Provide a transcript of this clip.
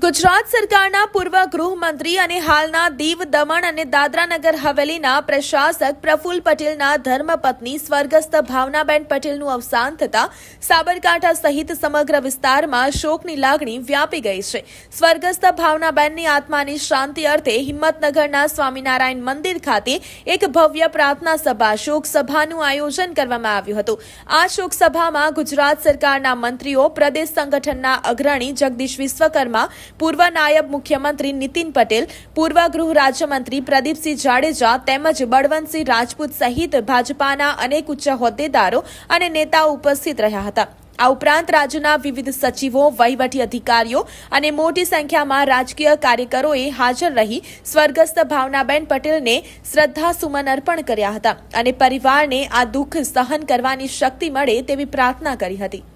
ગુજરાત સરકારના પૂર્વ ગૃહમંત્રી અને હાલના દીવ દમણ અને દાદરાનગર હવેલીના પ્રશાસક પ્રફુલ્લ પટેલના ધર્મપત્ની સ્વર્ગસ્થ ભાવનાબેન પટેલનું અવસાન થતાં સાબરકાંઠા સહિત સમગ્ર વિસ્તારમાં શોકની લાગણી વ્યાપી ગઈ છે. સ્વર્ગસ્થ ભાવનાબેનની આત્માની શાંતિ અર્થે હિંમતનગરના સ્વામિનારાયણ મંદિર ખાતે એક ભવ્ય પ્રાર્થના સભા શોક સભાનું આયોજન કરવામાં આવ્યું હતું. આ શોક સભામાં ગુજરાત સરકારના મંત્રીઓ, પ્રદેશ સંગઠનના અગ્રણી જગદીશ વિશ્વકર્મા, પૂર્વ નાયબ મુખ્યમંત્રી નીતિન પટેલ, પૂર્વ ગૃહ રાજ્યમંત્રી પ્રદીપસિંહ જાડેજા તેમજ બળવંતસિંહ રાજપૂત સહિત ભાજપાના અનેક ઉચ્ચ હોદ્દેદારો અને નેતાઓ ઉપસ્થિત રહ્યા હતા. આ ઉપરાંત રાજ્યના વિવિધ સચિવો, વહીવટી અધિકારીઓ અને મોટી સંખ્યામાં રાજકીય કાર્યકરોએ હાજર રહી સ્વર્ગસ્થ ભાવનાબેન પટેલને શ્રદ્ધાસુમન અર્પણ કર્યા હતા અને પરિવારને આ દુઃખ સહન કરવાની શક્તિ મળે તેવી પ્રાર્થના કરી હતી.